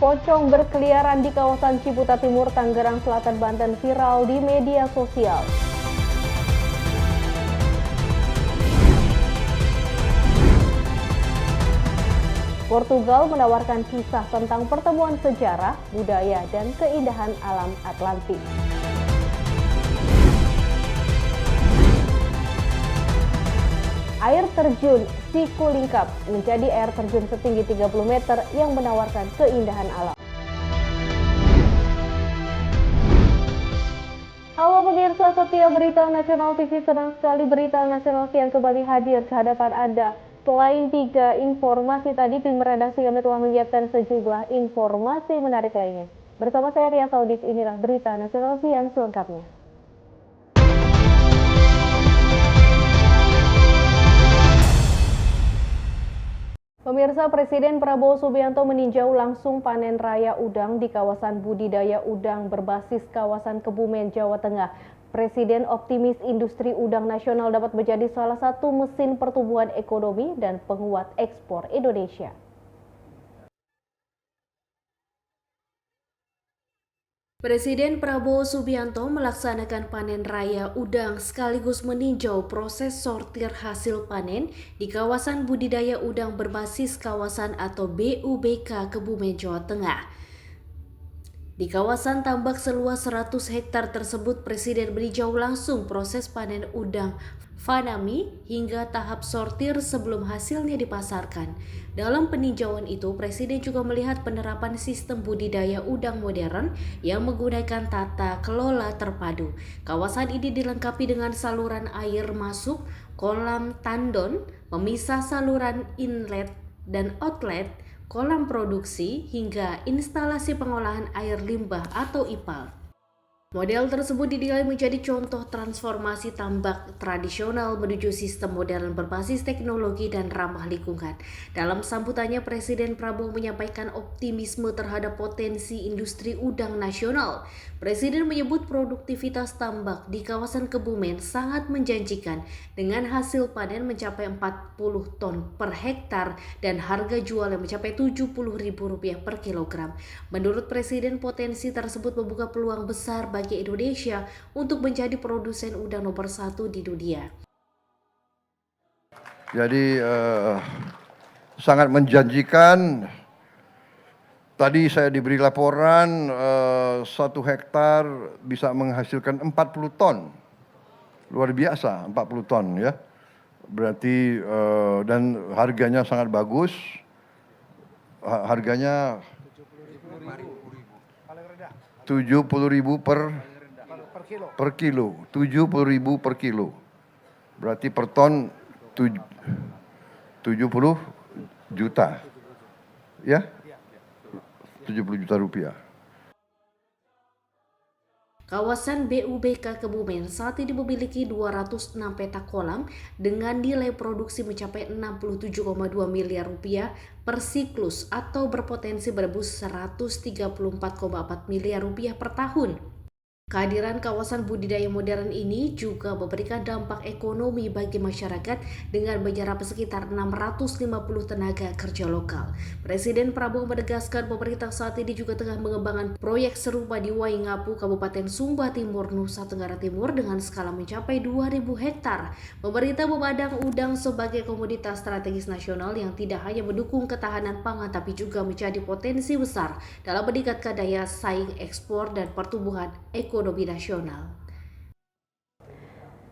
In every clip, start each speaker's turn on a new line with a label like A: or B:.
A: Pocong berkeliaran di kawasan Ciputat Timur, Tangerang Selatan, Banten viral di media sosial. Portugal menawarkan kisah tentang pertemuan sejarah, budaya, dan keindahan alam Atlantik. Air terjun Sikulingkap menjadi air terjun setinggi 30 meter yang menawarkan keindahan alam. Halo pemirsa setia Berita Nasional TV, senang sekali Berita Nasional yang kembali hadir ke hadapan Anda. Selain 3 informasi tadi, tim redaksi kami telah menyiapkan sejumlah informasi menarik lainnya. Bersama saya Ria Saudis, inilah Berita Nasional yang selengkapnya. Pemirsa, Presiden Prabowo Subianto meninjau langsung panen raya udang di kawasan budidaya udang berbasis kawasan Kebumen, Jawa Tengah. Presiden optimis industri udang nasional dapat menjadi salah satu mesin pertumbuhan ekonomi dan penguat ekspor Indonesia. Presiden Prabowo Subianto melaksanakan panen raya udang sekaligus meninjau proses sortir hasil panen di kawasan budidaya udang berbasis kawasan atau BUBK Kebumen, Jawa Tengah. Di kawasan tambak seluas 100 hektar tersebut, Presiden meninjau langsung proses panen udang fanami hingga tahap sortir sebelum hasilnya dipasarkan. Dalam peninjauan itu, Presiden juga melihat penerapan sistem budidaya udang modern yang menggunakan tata kelola terpadu. Kawasan ini dilengkapi dengan saluran air masuk, kolam tandon, pemisah saluran inlet dan outlet, kolam produksi, hingga instalasi pengolahan air limbah atau IPAL. Model tersebut dinilai menjadi contoh transformasi tambak tradisional menuju sistem modern berbasis teknologi dan ramah lingkungan. Dalam sambutannya, Presiden Prabowo menyampaikan optimisme terhadap potensi industri udang nasional. Presiden menyebut produktivitas tambak di kawasan Kebumen sangat menjanjikan dengan hasil panen mencapai 40 ton per hektar dan harga jual yang mencapai Rp70.000 per kilogram. Menurut Presiden, potensi tersebut membuka peluang besar bagi Indonesia untuk menjadi produsen udang nomor 1 di dunia.
B: Jadi sangat menjanjikan. Tadi saya diberi laporan 1 hektar bisa menghasilkan 40 ton. Luar biasa, 40 ton ya. Berarti dan harganya sangat bagus. Harganya 70.000 per kilo. 70.000 per kilo. Berarti per ton 70 juta. Ya? 70 juta rupiah.
A: Kawasan BUBK Kebumen saat ini memiliki 206 petak kolam dengan nilai produksi mencapai Rp67,2 miliar per siklus atau berpotensi berebus Rp134,4 miliar per tahun. Kehadiran kawasan budidaya modern ini juga memberikan dampak ekonomi bagi masyarakat dengan menyerap sekitar 650 tenaga kerja lokal. Presiden Prabowo menegaskan pemerintah saat ini juga tengah mengembangkan proyek serupa di Waingapu, Kabupaten Sumba Timur, Nusa Tenggara Timur dengan skala mencapai 2.000 hektar. Pemerintah memandang udang sebagai komoditas strategis nasional yang tidak hanya mendukung ketahanan pangan tapi juga menjadi potensi besar dalam meningkatkan daya saing ekspor dan pertumbuhan ekonomi nasional.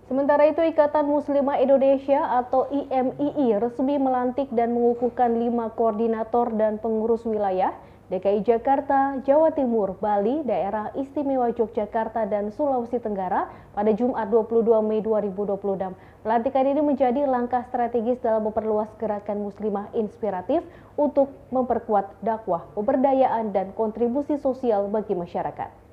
A: Sementara itu, Ikatan Muslimah Indonesia atau IMII resmi melantik dan mengukuhkan 5 koordinator dan pengurus wilayah DKI Jakarta, Jawa Timur, Bali, Daerah Istimewa Yogyakarta, dan Sulawesi Tenggara pada Jumat 22 Mei 2026. Pelantikan ini menjadi langkah strategis dalam memperluas gerakan muslimah inspiratif untuk memperkuat dakwah, pemberdayaan, dan kontribusi sosial bagi masyarakat.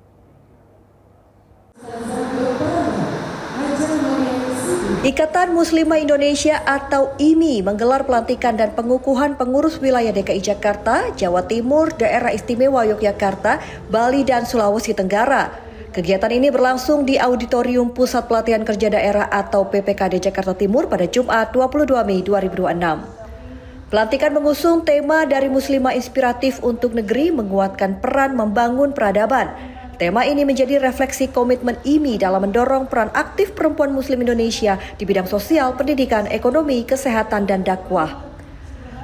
C: Ikatan Muslimah Indonesia atau IMI menggelar pelantikan dan pengukuhan pengurus wilayah DKI Jakarta, Jawa Timur, Daerah Istimewa Yogyakarta, Bali, dan Sulawesi Tenggara. Kegiatan ini berlangsung di Auditorium Pusat Pelatihan Kerja Daerah atau PPKD Jakarta Timur pada Jumat 22 Mei 2026. Pelantikan mengusung tema dari Muslimah Inspiratif untuk Negeri menguatkan peran membangun peradaban. Tema ini menjadi refleksi komitmen IMI dalam mendorong peran aktif perempuan Muslim Indonesia di bidang sosial, pendidikan, ekonomi, kesehatan, dan dakwah.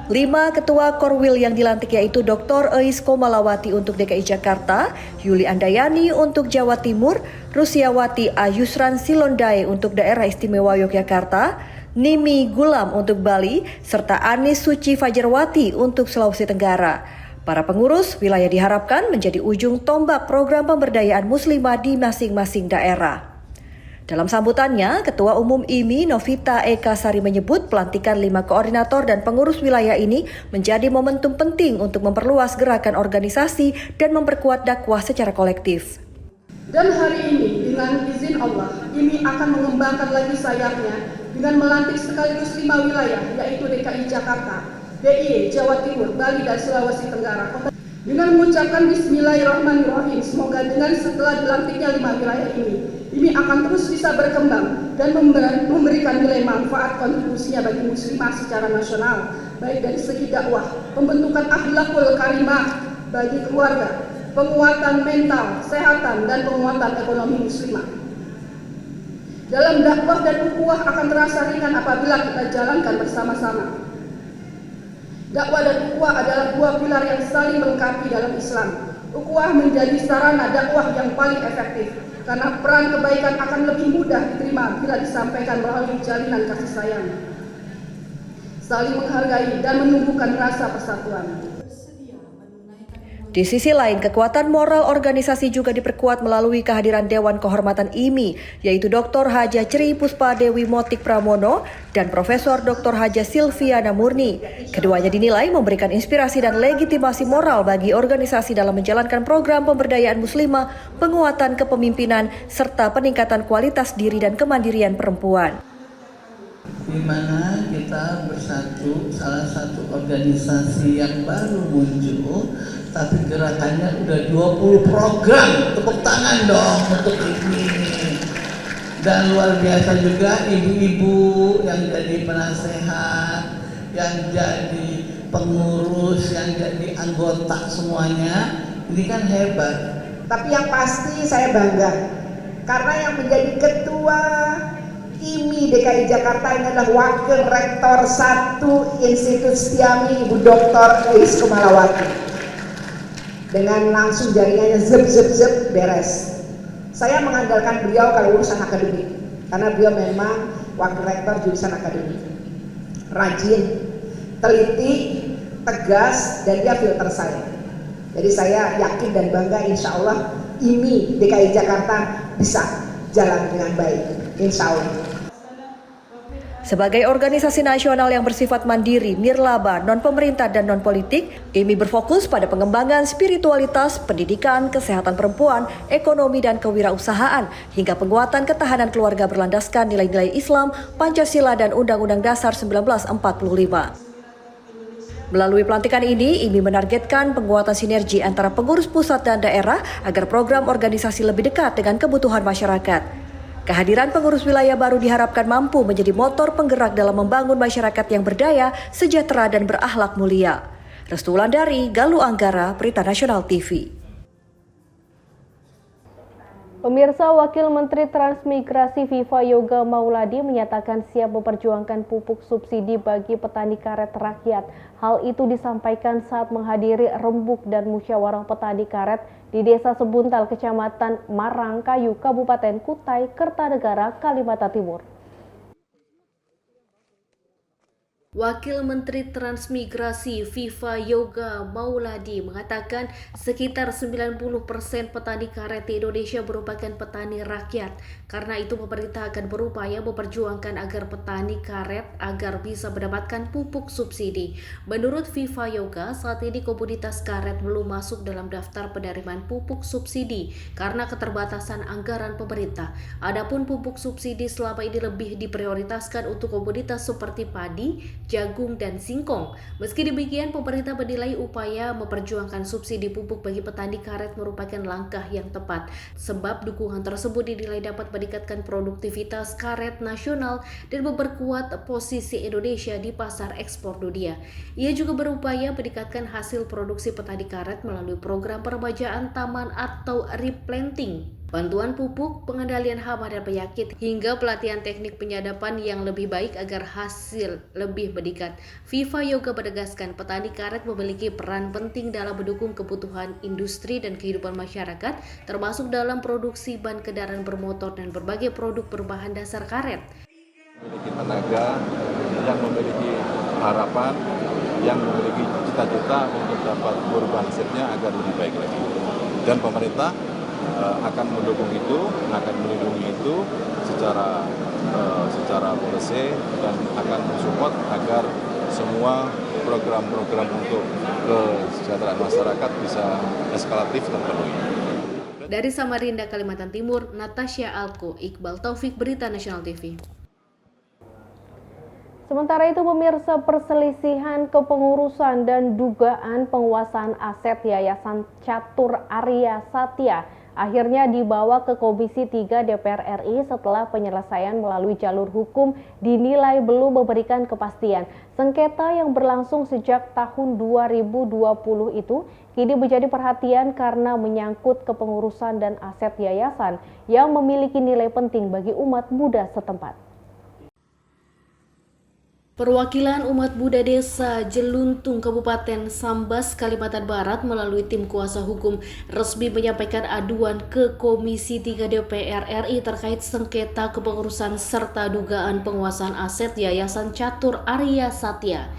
C: 5 ketua Korwil yang dilantik yaitu Dr. Eis Komalawati untuk DKI Jakarta, Yuli Andayani untuk Jawa Timur, Rusiawati Ayusran Silondae untuk Daerah Istimewa Yogyakarta, Nimi Gulam untuk Bali, serta Anis Suci Fajarwati untuk Sulawesi Tenggara. Para pengurus wilayah diharapkan menjadi ujung tombak program pemberdayaan muslimah di masing-masing daerah. Dalam sambutannya, Ketua Umum IMI Novita Eka Sari menyebut pelantikan 5 koordinator dan pengurus wilayah ini menjadi momentum penting untuk memperluas gerakan organisasi dan memperkuat dakwah secara kolektif.
D: Dan hari ini dengan izin Allah, IMI akan mengembangkan lagi sayapnya dengan melantik sekaligus 5 wilayah yaitu DKI Jakarta, DIY, Jawa Timur, Bali, dan Sulawesi Tenggara. Dengan mengucapkan Bismillahirrahmanirrahim, semoga dengan setelah dilantiknya 5 wilayah ini, IMI akan terus bisa berkembang dan memberikan nilai manfaat kontribusinya bagi muslimah secara nasional, baik dari segi dakwah, pembentukan akhlakul karimah bagi keluarga, penguatan mental, kesehatan, dan penguatan ekonomi muslimah. Dalam dakwah dan ukhuwah akan terasa ringan apabila kita jalankan bersama-sama. Dakwah dan ukhuwah adalah dua pilar yang saling melengkapi dalam Islam. Ukhuwah menjadi sarana dakwah yang paling efektif karena peran kebaikan akan lebih mudah diterima bila disampaikan melalui jalinan kasih sayang, saling menghargai, dan menumbuhkan rasa persatuan.
C: Di sisi lain, kekuatan moral organisasi juga diperkuat melalui kehadiran Dewan Kehormatan IMI, yaitu Dr. Haja Tri Puspa Dewi Motik Pramono dan Profesor Dr. Haja Silviana Murni. Keduanya dinilai memberikan inspirasi dan legitimasi moral bagi organisasi dalam menjalankan program pemberdayaan muslimah, penguatan kepemimpinan, serta peningkatan kualitas diri dan kemandirian perempuan.
E: Di mana kita bersatu, salah satu organisasi yang baru muncul, tapi gerakannya udah 20 program. Tepuk tangan dong untuk ini. Dan luar biasa juga ibu-ibu yang jadi penasehat, yang jadi pengurus, yang jadi anggota semuanya. Ini kan hebat.
F: Tapi yang pasti saya bangga karena yang menjadi ketua IMI DKI Jakarta ini adalah Wakil Rektor 1 Institut Setiami Ibu Dr. Eis Komalawati. Dengan langsung jaringannya zep beres. Saya mengandalkan beliau kalau urusan akademik karena beliau memang Wakil Rektor jurusan akademik. Rajin, teliti, tegas, dan dia filter saya. Jadi saya yakin dan bangga insya Allah IMI DKI Jakarta bisa jalan dengan baik, insya Allah.
C: Sebagai organisasi nasional yang bersifat mandiri, nirlaba, non-pemerintah, dan non-politik, IMI berfokus pada pengembangan spiritualitas, pendidikan, kesehatan perempuan, ekonomi, dan kewirausahaan, hingga penguatan ketahanan keluarga berlandaskan nilai-nilai Islam, Pancasila, dan Undang-Undang Dasar 1945. Melalui pelantikan ini, IMI menargetkan penguatan sinergi antara pengurus pusat dan daerah agar program organisasi lebih dekat dengan kebutuhan masyarakat. Kehadiran pengurus wilayah baru diharapkan mampu menjadi motor penggerak dalam membangun masyarakat yang berdaya, sejahtera, dan berakhlak mulia. Restu Wulandari, Galuh Anggara, Berita Nasional TV.
A: Pemirsa, Wakil Menteri Transmigrasi Viva Yoga Mauladi menyatakan siap memperjuangkan pupuk subsidi bagi petani karet rakyat. Hal itu disampaikan saat menghadiri rembuk dan musyawarah petani karet di Desa Sebuntal, Kecamatan Marangkayu, Kabupaten Kutai, Kertanegara, Kalimantan Timur. Wakil Menteri Transmigrasi Viva Yoga Mauladi mengatakan sekitar 90% petani karet di Indonesia merupakan petani rakyat. Karena itu pemerintah akan berupaya memperjuangkan agar petani karet agar bisa mendapatkan pupuk subsidi. Menurut Viva Yoga, saat ini komoditas karet belum masuk dalam daftar penerimaan pupuk subsidi karena keterbatasan anggaran pemerintah. Adapun pupuk subsidi selama ini lebih diprioritaskan untuk komoditas seperti padi, jagung, dan singkong. Meski demikian, pemerintah menilai upaya memperjuangkan subsidi pupuk bagi petani karet merupakan langkah yang tepat, sebab dukungan tersebut dinilai dapat meningkatkan produktivitas karet nasional dan memperkuat posisi Indonesia di pasar ekspor dunia. Ia juga berupaya meningkatkan hasil produksi petani karet melalui program peremajaan taman atau replanting, bantuan pupuk, pengendalian hama dan penyakit, hingga pelatihan teknik penyadapan yang lebih baik agar hasil lebih meningkat. Viva Yoga menegaskan petani karet memiliki peran penting dalam mendukung kebutuhan industri dan kehidupan masyarakat, termasuk dalam produksi ban kendaraan bermotor dan berbagai produk berbahan dasar karet.
G: Memiliki tenaga, yang memiliki harapan, yang memiliki cita-cita untuk dapat merubah nasibnya agar lebih baik lagi. Dan pemerintah akan mendukung itu, akan melindungi itu secara policy dan akan mensupport agar semua program-program untuk kesejahteraan masyarakat bisa eskalatif terpenuhi.
A: Dari Samarinda, Kalimantan Timur, Natasha Alko, Iqbal Taufik, Berita Nasional TV.
H: Sementara itu, pemirsa, perselisihan kepengurusan dan dugaan penguasaan aset Yayasan Catur Arya Satya akhirnya dibawa ke Komisi 3 DPR RI setelah penyelesaian melalui jalur hukum dinilai belum memberikan kepastian. Sengketa yang berlangsung sejak tahun 2020 itu kini menjadi perhatian karena menyangkut kepengurusan dan aset yayasan yang memiliki nilai penting bagi umat Buddha setempat.
A: Perwakilan umat Buddha Desa Jeluntung, Kabupaten Sambas, Kalimantan Barat melalui tim kuasa hukum resmi menyampaikan aduan ke Komisi 3 DPR RI terkait sengketa kepengurusan serta dugaan penguasaan aset Yayasan Catur Arya Satya.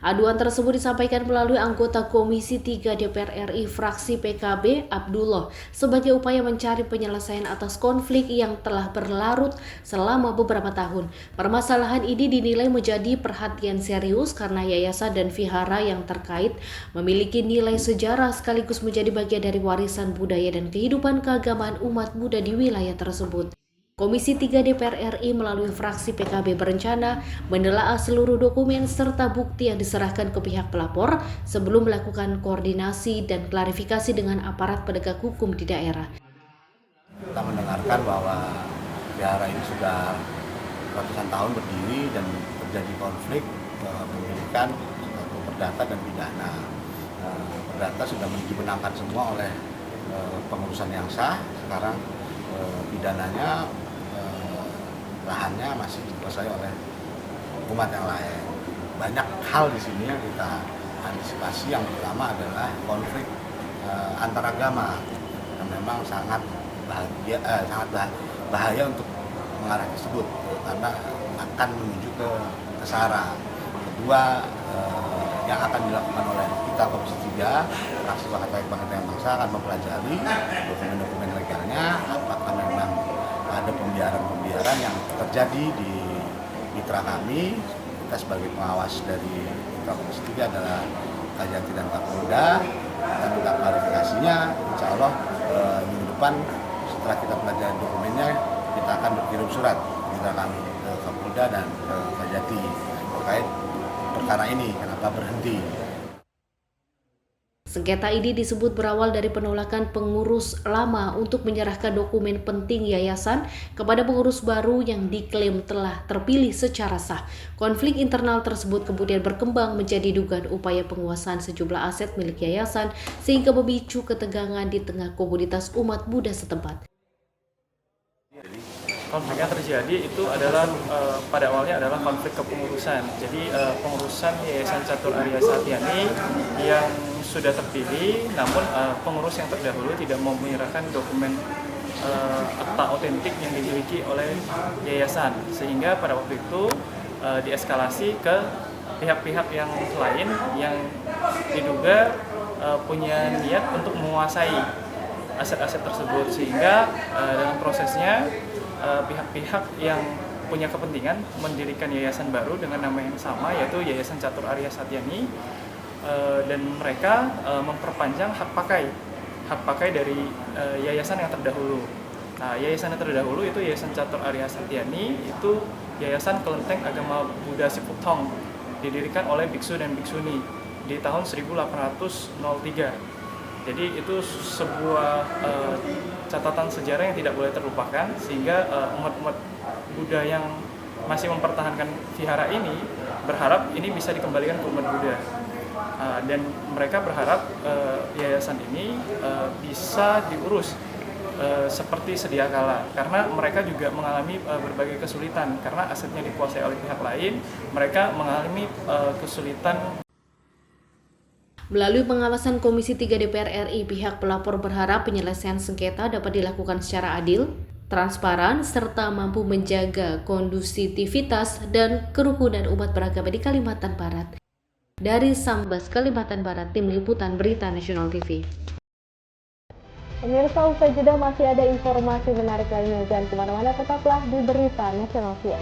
A: Aduan tersebut disampaikan melalui anggota Komisi 3 DPR RI fraksi PKB Abdullah sebagai upaya mencari penyelesaian atas konflik yang telah berlarut selama beberapa tahun. Permasalahan ini dinilai menjadi perhatian serius karena yayasan dan vihara yang terkait memiliki nilai sejarah sekaligus menjadi bagian dari warisan budaya dan kehidupan keagamaan umat Buddha di wilayah tersebut. Komisi 3 DPR RI melalui fraksi PKB berencana menelaah seluruh dokumen serta bukti yang diserahkan ke pihak pelapor sebelum melakukan koordinasi dan klarifikasi dengan aparat penegak hukum di daerah.
I: Kita mendengarkan bahwa vihara ini sudah ratusan tahun berdiri dan terjadi konflik pemilikan perdata dan pidana. Perdata sudah dibenangkan semua oleh pengurusan yang sah, sekarang pidananya lahannya masih dikuasai oleh umat yang lain. Banyak hal di sini yang kita antisipasi. Yang pertama adalah konflik antar agama yang memang sangat bahaya untuk mengarah tersebut karena akan menuju ke sara. Kedua, yang akan dilakukan oleh kita Komisi 3, fraksi Pakatan Bangsa akan mempelajari dokumen-dokumen legalnya, apakah memang ada pembiaran yang terjadi di mitra kami. Kita sebagai pengawas dari mitra Komisi 3 adalah Kajati dan Kapolda, dan minta klarifikasinya. Insya Allah minggu depan setelah kita pelajari dokumennya, kita akan berkirim surat mitra kami ke Kapolda dan ke Kajati terkait perkara ini, kenapa berhenti.
A: Sengketa ini disebut berawal dari penolakan pengurus lama untuk menyerahkan dokumen penting yayasan kepada pengurus baru yang diklaim telah terpilih secara sah. Konflik internal tersebut kemudian berkembang menjadi dugaan upaya penguasaan sejumlah aset milik yayasan sehingga memicu ketegangan di tengah komunitas umat Buddha setempat.
J: Konflik yang terjadi itu adalah pada awalnya adalah konflik kepengurusan. Jadi pengurusan Yayasan Catur Arya Satya ini yang sudah terpilih, namun pengurus yang terdahulu tidak mau menyerahkan dokumen akta otentik yang dimiliki oleh yayasan, sehingga pada waktu itu dieskalasi ke pihak-pihak yang lain yang diduga punya niat untuk menguasai aset-aset tersebut, sehingga dalam prosesnya pihak-pihak yang punya kepentingan mendirikan yayasan baru dengan nama yang sama, yaitu Yayasan Catur Arya Satya ini, dan mereka memperpanjang hak pakai dari yayasan yang terdahulu. Nah, yayasan yang terdahulu itu Yayasan Catur Arya Satya ini, itu Yayasan Kelenteng Agama Buddha Sipuktong didirikan oleh biksu dan biksuni di tahun 1803. Jadi itu sebuah catatan sejarah yang tidak boleh terlupakan, sehingga umat-umat Buddha yang masih mempertahankan vihara ini berharap ini bisa dikembalikan ke umat Buddha. Dan mereka berharap yayasan ini bisa diurus seperti sedia kala, karena mereka juga mengalami berbagai kesulitan karena asetnya dikuasai oleh pihak lain. Mereka mengalami kesulitan.
A: Melalui pengawasan Komisi 3 DPR RI, pihak pelapor berharap penyelesaian sengketa dapat dilakukan secara adil, transparan, serta mampu menjaga kondusivitas dan kerukunan umat beragama di Kalimantan Barat. Dari Sambas, Kalimantan Barat, Tim Liputan Berita Nasional TV.
H: Pemirsa, usai jeda masih ada informasi menarik lainnya, jangan kemana-mana, tetaplah di Berita Nasional TV.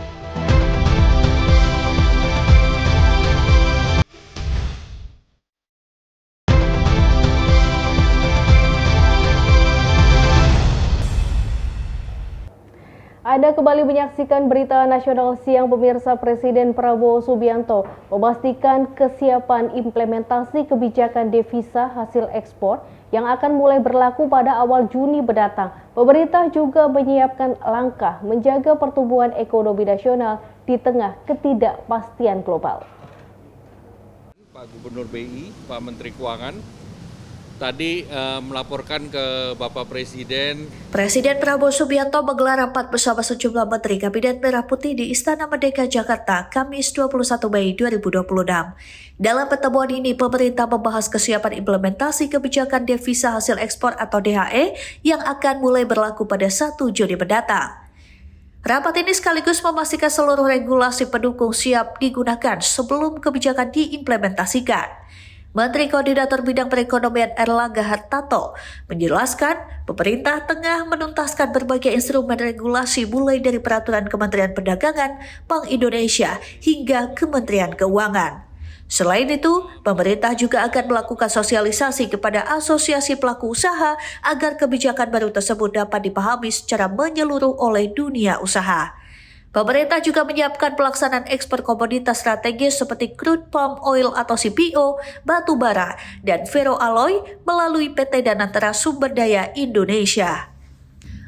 H: Anda kembali menyaksikan Berita Nasional Siang. Pemirsa, Presiden Prabowo Subianto memastikan kesiapan implementasi kebijakan devisa hasil ekspor yang akan mulai berlaku pada awal Juni mendatang. Pemerintah juga menyiapkan langkah menjaga pertumbuhan ekonomi nasional di tengah ketidakpastian global.
K: Pak Gubernur BI, Pak Menteri Keuangan, tadi melaporkan ke Bapak Presiden.
C: Presiden Prabowo Subianto menggelar rapat bersama sejumlah Menteri Kabinet Merah Putih di Istana Merdeka, Jakarta, Kamis 21 Mei 2026. Dalam pertemuan ini, pemerintah membahas kesiapan implementasi kebijakan devisa hasil ekspor atau DHE yang akan mulai berlaku pada 1 Juni mendatang. Rapat ini sekaligus memastikan seluruh regulasi pendukung siap digunakan sebelum kebijakan diimplementasikan. Menteri Koordinator Bidang Perekonomian Erlangga Hartarto menjelaskan pemerintah tengah menuntaskan berbagai instrumen regulasi mulai dari peraturan Kementerian Perdagangan, Bank Indonesia, hingga Kementerian Keuangan. Selain itu, pemerintah juga akan melakukan sosialisasi kepada asosiasi pelaku usaha agar kebijakan baru tersebut dapat dipahami secara menyeluruh oleh dunia usaha. Pemerintah juga menyiapkan pelaksanaan ekspor komoditas strategis seperti crude palm oil atau CPO, batu bara, dan ferroalloy melalui PT Danantara Sumber Daya Indonesia.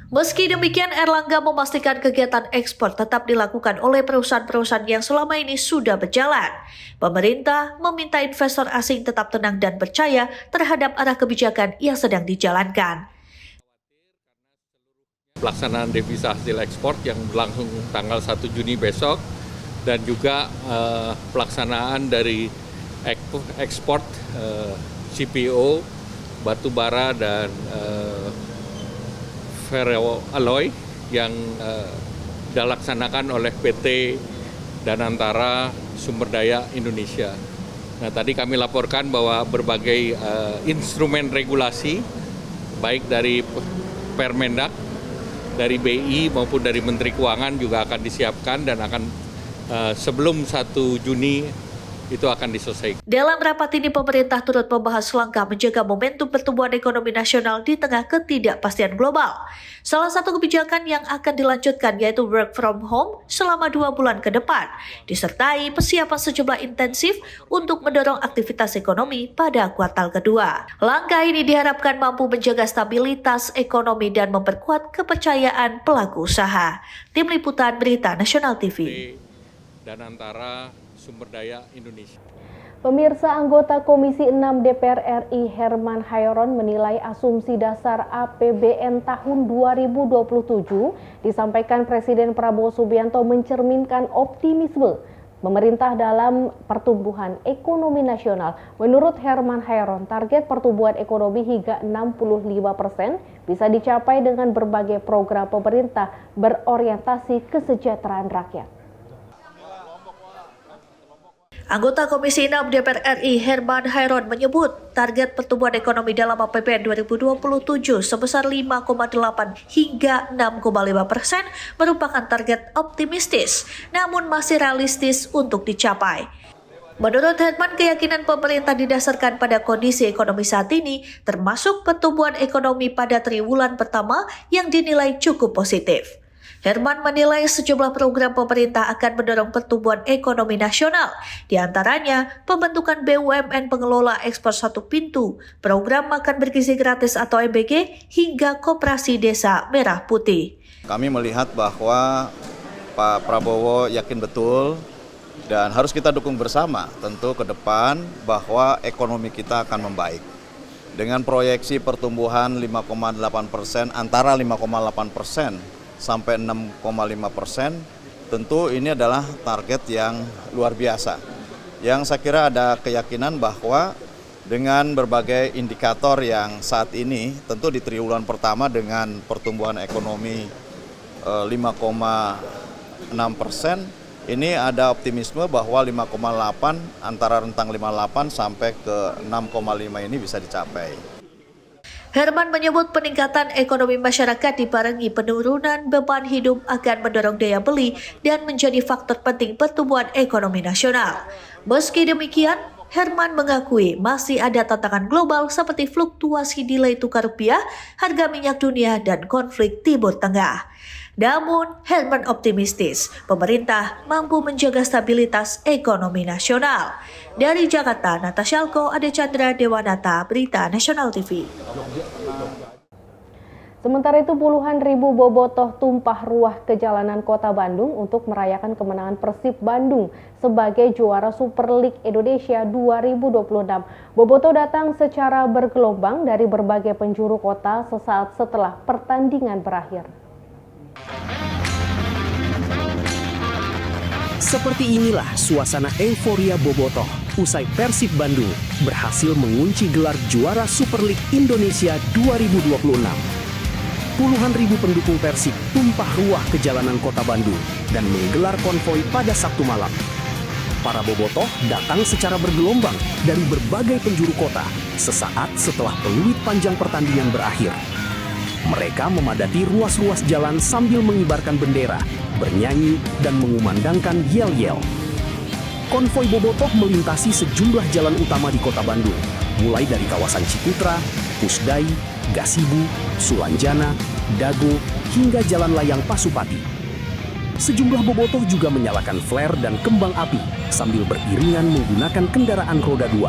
C: Meski demikian, Erlangga memastikan kegiatan ekspor tetap dilakukan oleh perusahaan-perusahaan yang selama ini sudah berjalan. Pemerintah meminta investor asing tetap tenang dan percaya terhadap arah kebijakan yang sedang dijalankan.
K: Pelaksanaan devisa hasil ekspor yang berlangsung tanggal 1 Juni besok, dan juga pelaksanaan dari ekspor CPO, batu bara, dan ferroalloy yang dilaksanakan oleh PT Danantara Sumber Daya Indonesia. Nah, tadi kami laporkan bahwa berbagai instrumen regulasi, baik dari Permendak, dari BI maupun dari Menteri Keuangan juga akan disiapkan dan akan sebelum 1 Juni itu akan diselesaikan.
C: Dalam rapat ini, pemerintah turut membahas langkah menjaga momentum pertumbuhan ekonomi nasional di tengah ketidakpastian global. Salah satu kebijakan yang akan dilanjutkan yaitu work from home selama 2 bulan ke depan, disertai persiapan sejumlah intensif untuk mendorong aktivitas ekonomi pada kuartal kedua. Langkah ini diharapkan mampu menjaga stabilitas ekonomi dan memperkuat kepercayaan pelaku usaha. Tim Liputan Berita Nasional TV.
K: Danantara Sumber Daya Indonesia.
H: Pemirsa, anggota Komisi 6 DPR RI Herman Hairon menilai asumsi dasar APBN tahun 2027 disampaikan Presiden Prabowo Subianto mencerminkan optimisme pemerintah dalam pertumbuhan ekonomi nasional. Menurut Herman Hairon, target pertumbuhan ekonomi hingga 65% bisa dicapai dengan berbagai program pemerintah berorientasi kesejahteraan rakyat.
C: Anggota Komisi 6 DPR RI Herman Hairon menyebut target pertumbuhan ekonomi dalam APBN 2027 sebesar 5,8 hingga 6,5% merupakan target optimistis, namun masih realistis untuk dicapai. Menurut Herman, keyakinan pemerintah didasarkan pada kondisi ekonomi saat ini, termasuk pertumbuhan ekonomi pada triwulan pertama yang dinilai cukup positif. Herman menilai sejumlah program pemerintah akan mendorong pertumbuhan ekonomi nasional, di antaranya pembentukan BUMN pengelola ekspor satu pintu, program makan bergizi gratis atau MBG, hingga koperasi desa merah putih.
L: Kami melihat bahwa Pak Prabowo yakin betul dan harus kita dukung bersama tentu ke depan bahwa ekonomi kita akan membaik. Dengan proyeksi pertumbuhan 5,8%, antara 5,8% sampai 6,5%, tentu ini adalah target yang luar biasa. Yang saya kira ada keyakinan bahwa dengan berbagai indikator yang saat ini, tentu di triwulan pertama dengan pertumbuhan ekonomi 5,6%, ini ada optimisme bahwa 5,8 antara rentang 58 sampai ke 6,5 ini bisa dicapai.
C: Herman menyebut peningkatan ekonomi masyarakat dibarengi penurunan beban hidup akan mendorong daya beli dan menjadi faktor penting pertumbuhan ekonomi nasional. Meski demikian, Herman mengakui masih ada tantangan global seperti fluktuasi nilai tukar rupiah, harga minyak dunia, dan konflik Timur Tengah. Namun, Herman optimistis pemerintah mampu menjaga stabilitas ekonomi nasional. Dari Jakarta, Natasha Alko, Ade Chandra Dewanata, Berita Nasional TV.
H: Sementara itu puluhan ribu bobotoh tumpah ruah ke jalanan kota Bandung untuk merayakan kemenangan Persib Bandung sebagai juara Super League Indonesia 2026. Bobotoh datang secara bergelombang dari berbagai penjuru kota sesaat setelah pertandingan berakhir.
M: Seperti inilah suasana euforia bobotoh usai Persib Bandung berhasil mengunci gelar juara Super League Indonesia 2026. Puluhan ribu pendukung Persib tumpah ruah ke jalanan kota Bandung dan menggelar konvoi pada Sabtu malam. Para bobotoh datang secara bergelombang dari berbagai penjuru kota sesaat setelah peluit panjang pertandingan berakhir. Mereka memadati ruas-ruas jalan sambil mengibarkan bendera, bernyanyi, dan mengumandangkan yel-yel. Konvoi bobotoh melintasi sejumlah jalan utama di kota Bandung, mulai dari kawasan Ciputra, Pusdai, Gasibu, Sulanjana, Dago, hingga Jalan Layang Pasupati. Sejumlah bobotoh juga menyalakan flare dan kembang api sambil beriringan menggunakan kendaraan roda 2.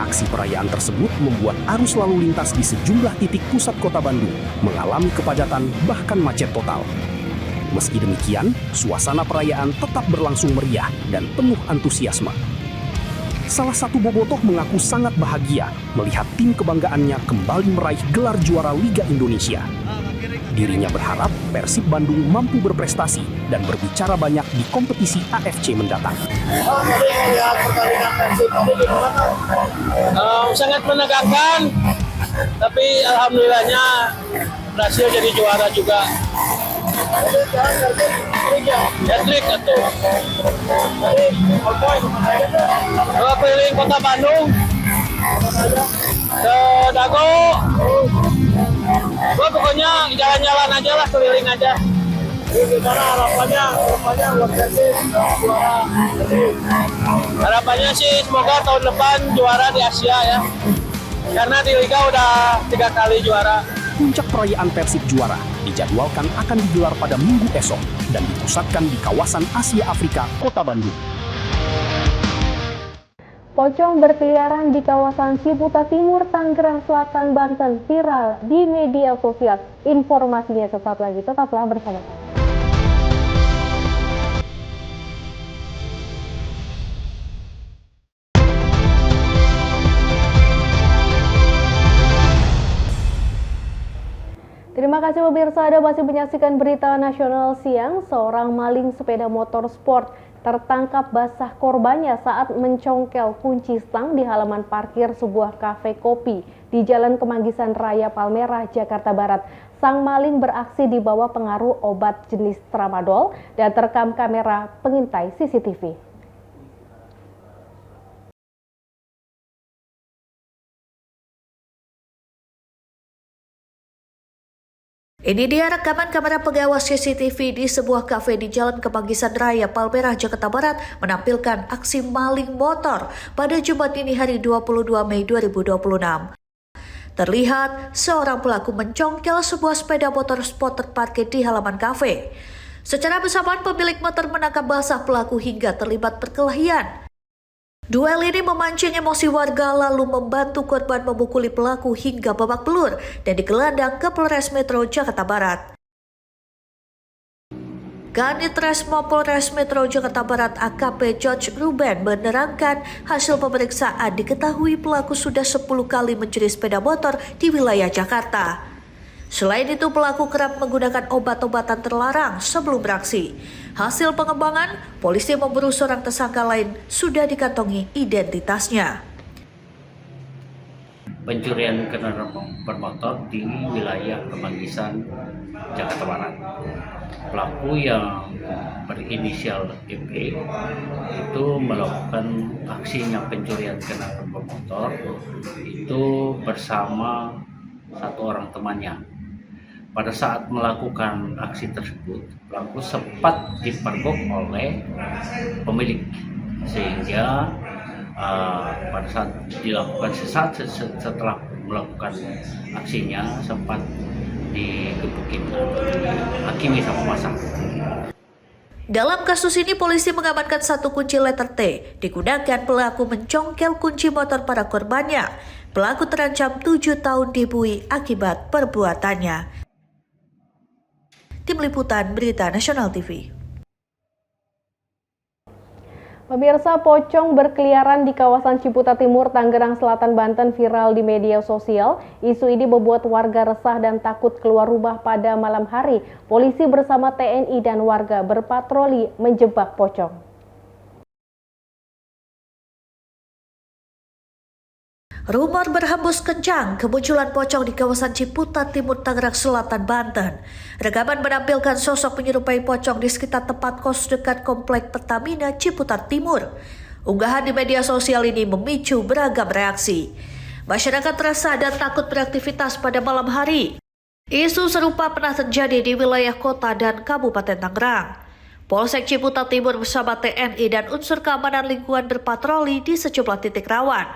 M: Aksi perayaan tersebut membuat arus lalu lintas di sejumlah titik pusat kota Bandung mengalami kepadatan bahkan macet total. Meski demikian, suasana perayaan tetap berlangsung meriah dan penuh antusiasme. Salah satu bobotoh mengaku sangat bahagia melihat tim kebanggaannya kembali meraih gelar juara Liga Indonesia. Dirinya berharap Persib Bandung mampu berprestasi dan berbicara banyak di kompetisi AFC mendatang.
N: Sangat menegangkan, tapi alhamdulillahnya berhasil jadi juara juga. Hat-trick atau keliling kota Bandung ke Dago. Gua pokoknya jalan-jalan aja lah, keliling aja. Gimana harapannya? Harapannya sih semoga tahun depan juara di Asia ya. Karena di Liga udah 3 kali juara.
M: Puncak perayaan Persib juara dijadwalkan akan digelar pada Minggu esok dan dipusatkan di kawasan Asia Afrika, Kota Bandung.
H: Pocong berkeliaran di kawasan Ciputa Timur, Tangerang Selatan, Banten viral di media sosial. Informasinya sesaat lagi, tetaplah bersama kami. Terima kasih pemirsa, Anda masih menyaksikan Berita Nasional Siang. Seorang maling sepeda motor sport tertangkap basah korbannya saat mencongkel kunci stang di halaman parkir sebuah kafe kopi di Jalan Kemanggisan Raya Palmerah, Jakarta Barat. Sang maling beraksi di bawah pengaruh obat jenis tramadol dan terekam kamera pengintai CCTV.
C: Ini dia rekaman kamera pengawas CCTV di sebuah kafe di Jalan Kemanggisan Raya, Palmerah, Jakarta Barat menampilkan aksi maling motor pada Jumat dini hari 22 Mei 2026. Terlihat seorang pelaku mencongkel sebuah sepeda motor sport terparkir di halaman kafe. Secara bersamaan pemilik motor menangkap basah pelaku hingga terlibat perkelahian. Duel ini memancing emosi warga lalu membantu korban memukuli pelaku hingga babak belur dan digelandang ke Polres Metro Jakarta Barat. Kanit Resmo Polres Metro Jakarta Barat AKP George Ruben menerangkan hasil pemeriksaan diketahui pelaku sudah 10 kali mencuri sepeda motor di wilayah Jakarta. Selain itu pelaku kerap menggunakan obat-obatan terlarang sebelum beraksi. Hasil pengembangan, polisi memburu seorang tersangka lain sudah dikantongi identitasnya.
O: Pencurian kendaraan bermotor di wilayah Kemanggisan, Jakarta Barat. Pelaku yang berinisial EP itu melakukan aksinya pencurian kendaraan bermotor itu bersama satu orang temannya. Pada saat melakukan aksi tersebut, pelaku sempat dipergok oleh pemilik, sehingga pada saat dilakukan setelah melakukan aksinya sempat digebukin hakimi sama massa.
C: Dalam kasus ini polisi mengamankan satu kunci letter T digunakan pelaku mencongkel kunci motor para korbannya. Pelaku terancam 7 tahun dibui akibat perbuatannya. Tim Liputan Berita Nasional TV.
H: Pemirsa, pocong berkeliaran di kawasan Ciputat Timur, Tangerang Selatan, Banten viral di media sosial. Isu ini membuat warga resah dan takut keluar rumah pada malam hari. Polisi bersama TNI dan warga berpatroli menjebak pocong.
C: Rumor berhembus kencang kemunculan pocong di kawasan Ciputat Timur, Tangerang Selatan, Banten. Rekaman menampilkan sosok menyerupai pocong di sekitar tempat kos dekat Komplek Pertamina Ciputat Timur. Unggahan di media sosial ini memicu beragam reaksi. Masyarakat resah dan takut beraktivitas pada malam hari. Isu serupa pernah terjadi di wilayah kota dan Kabupaten Tangerang. Polsek Ciputat Timur bersama TNI dan unsur keamanan lingkungan berpatroli di sejumlah titik rawan.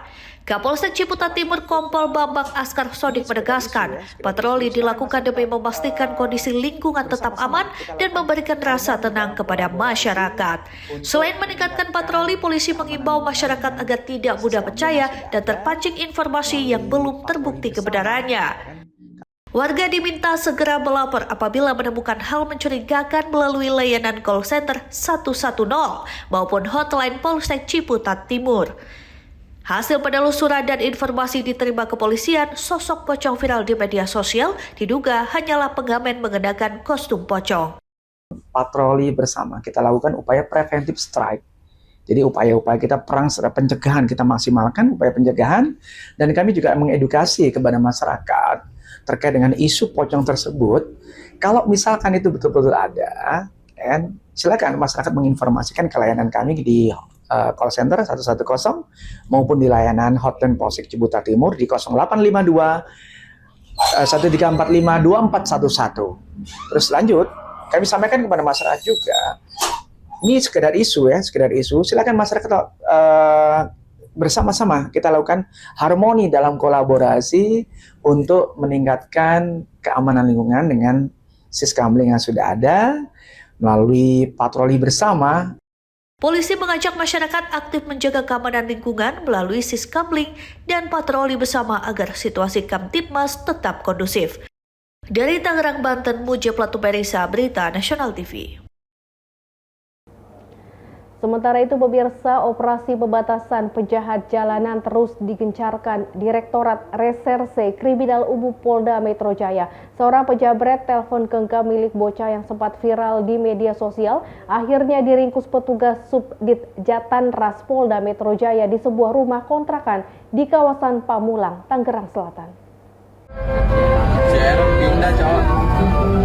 C: Kapolsek Ciputat Timur Kompol Bambang Askar Sodik menegaskan, patroli dilakukan demi memastikan kondisi lingkungan tetap aman dan memberikan rasa tenang kepada masyarakat. Selain meningkatkan patroli, polisi mengimbau masyarakat agar tidak mudah percaya dan terpancing informasi yang belum terbukti kebenarannya. Warga diminta segera melapor apabila menemukan hal mencurigakan melalui layanan call center 110 maupun hotline Polsek Ciputat Timur. Hasil penelusuran dan informasi diterima kepolisian, sosok pocong viral di media sosial diduga hanyalah pengamen mengenakan kostum pocong.
P: Patroli bersama, kita lakukan upaya preventive strike. Jadi upaya-upaya kita perang secara pencegahan, kita maksimalkan upaya pencegahan, dan kami juga mengedukasi kepada masyarakat terkait dengan isu pocong tersebut. Kalau misalkan itu betul-betul ada, silakan masyarakat menginformasikan ke layanan kami di call center 110 maupun di layanan hotline Polsek Ciputat Timur di 0852 1345 2411. Terus lanjut, kami sampaikan kepada masyarakat juga, ini sekedar isu ya, silakan masyarakat bersama-sama kita lakukan harmoni dalam kolaborasi untuk meningkatkan keamanan lingkungan dengan Siskamling yang sudah ada melalui patroli bersama.
C: Polisi mengajak masyarakat aktif menjaga keamanan lingkungan melalui Siskamling dan patroli bersama agar situasi Kamtibmas tetap kondusif. Dari Tangerang, Banten, Mujib Latumerisa, Berita Nasional TV.
H: Sementara itu, pemirsa, operasi pembatasan penjahat jalanan terus digencarkan Direktorat Reserse Kriminal Umum Polda Metro Jaya. Seorang penjabret telepon genggam milik bocah yang sempat viral di media sosial akhirnya diringkus petugas Subdit Jatanras Polda Metro Jaya di sebuah rumah kontrakan di kawasan Pamulang, Tangerang Selatan.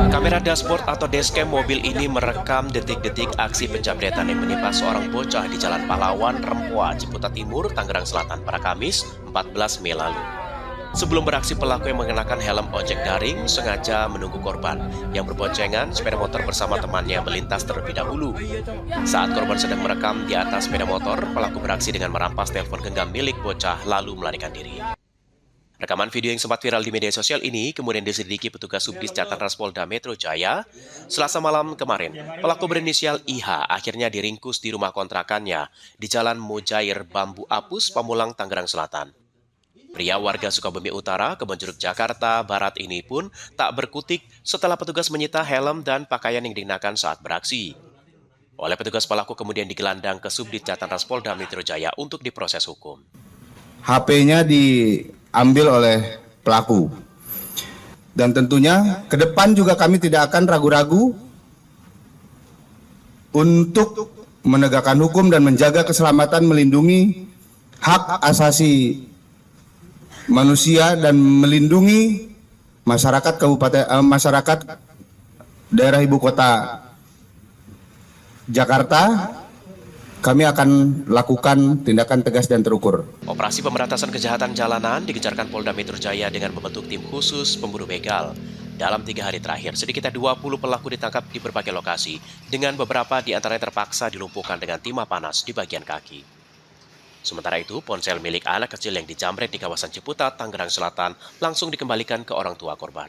Q: Kamera dashboard atau dashcam mobil ini merekam detik-detik aksi penjabretan yang menimpa seorang bocah di Jalan Pahlawan, Rempoa, Ciputat Timur, Tangerang Selatan pada Kamis 14 Mei lalu. Sebelum beraksi, pelaku yang mengenakan helm ojek daring sengaja menunggu korban yang berboncengan sepeda motor bersama temannya melintas terlebih dahulu. Saat korban sedang merekam di atas sepeda motor, pelaku beraksi dengan merampas telepon genggam milik bocah lalu melarikan diri. Rekaman video yang sempat viral di media sosial ini kemudian diselidiki petugas Subdit Jatantras Polda Metro Jaya. Selasa malam kemarin, pelaku berinisial IH akhirnya diringkus di rumah kontrakannya di Jalan Mojair Bambu Apus, Pamulang, Tangerang Selatan. Pria warga Sukabumi Utara, Kebonjeruk, Jakarta Barat ini pun tak berkutik setelah petugas menyita helm dan pakaian yang dikenakan saat beraksi. Oleh petugas, pelaku kemudian digelandang ke Subdit Jatantras Polda Metro Jaya untuk diproses hukum.
R: HP-nya diambil oleh pelaku. Dan tentunya ke depan juga kami tidak akan ragu-ragu untuk menegakkan hukum dan menjaga keselamatan, melindungi hak asasi manusia dan melindungi masyarakat masyarakat daerah ibu kota Jakarta. Kami akan lakukan tindakan tegas dan terukur.
Q: Operasi pemberantasan kejahatan jalanan digencarkan Polda Metro Jaya dengan membentuk tim khusus pemburu begal. Dalam 3 hari terakhir, sedikitnya 20 pelaku ditangkap di berbagai lokasi, dengan beberapa di antaranya terpaksa dilumpuhkan dengan timah panas di bagian kaki. Sementara itu, ponsel milik anak kecil yang dijamret di kawasan Ciputat, Tangerang Selatan, langsung dikembalikan ke orang tua korban.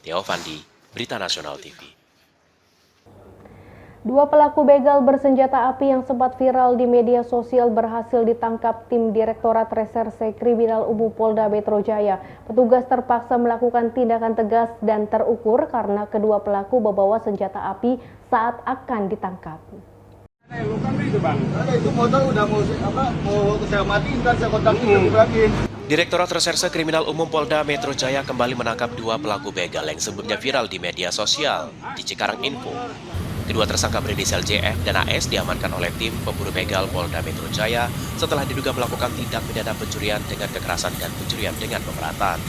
Q: Theo Fandi, Berita Nasional TV.
H: 2 pelaku begal bersenjata api yang sempat viral di media sosial berhasil ditangkap tim Direktorat Reserse Kriminal Umum Polda Metro Jaya. Petugas terpaksa melakukan tindakan tegas dan terukur karena kedua pelaku membawa senjata api saat akan ditangkap.
S: Itu motor udah mau saya matiin, kan saya kontakin lagi.
Q: Direktorat Reserse Kriminal Umum Polda Metro Jaya kembali menangkap 2 pelaku begal yang sebelumnya viral di media sosial di Cikarang Info. Kedua tersangka berinisial JF dan AS diamankan oleh tim pemburu begal Polda Metro Jaya setelah diduga melakukan tindak pidana pencurian dengan kekerasan dan pencurian dengan pemberatan.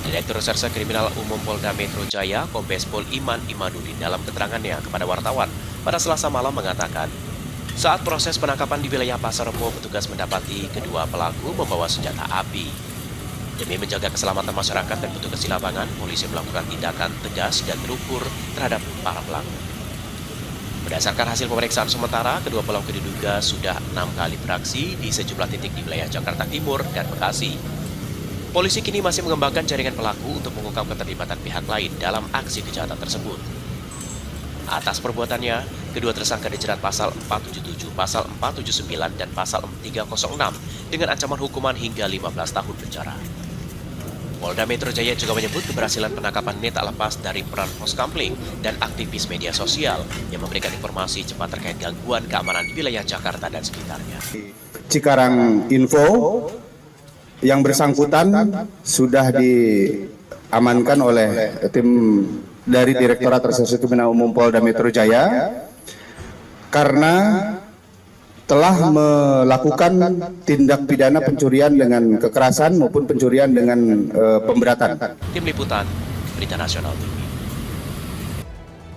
Q: Direktur Reserse Kriminal Umum Polda Metro Jaya, Kombes Pol Iman Imanuddin dalam keterangannya kepada wartawan pada Selasa malam mengatakan, saat proses penangkapan di wilayah Pasar Rebo, petugas mendapati kedua pelaku membawa senjata api. Demi menjaga keselamatan masyarakat dan petugas di lapangan, polisi melakukan tindakan tegas dan terukur terhadap para pelaku. Berdasarkan hasil pemeriksaan sementara, kedua pelaku diduga sudah 6 kali beraksi di sejumlah titik di wilayah Jakarta Timur dan Bekasi. Polisi kini masih mengembangkan jaringan pelaku untuk mengungkap keterlibatan pihak lain dalam aksi kejahatan tersebut. Atas perbuatannya, kedua tersangka dijerat pasal 477, pasal 479, dan pasal 306 dengan ancaman hukuman hingga 15 tahun penjara. Polda Metro Jaya juga menyebut keberhasilan penangkapan ini tak lepas dari peran Poskampling dan aktivis media sosial yang memberikan informasi cepat terkait gangguan keamanan di wilayah Jakarta dan sekitarnya.
R: Cikarang Info yang bersangkutan sudah diamankan oleh tim dari Direktorat Reserse Kriminal Umum Polda Metro Jaya karena telah melakukan tindak pidana pencurian dengan kekerasan maupun pencurian dengan pemberatan.
Q: Tim Liputan, Berita Nasional TV.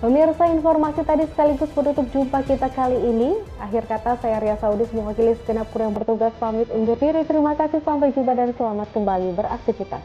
H: Pemirsa, informasi tadi sekaligus menutup jumpa kita kali ini. Akhir kata, saya Ria Saudis mewakili segenap kru yang bertugas pamit undur diri. Terima kasih, sampai jumpa dan selamat kembali beraktivitas.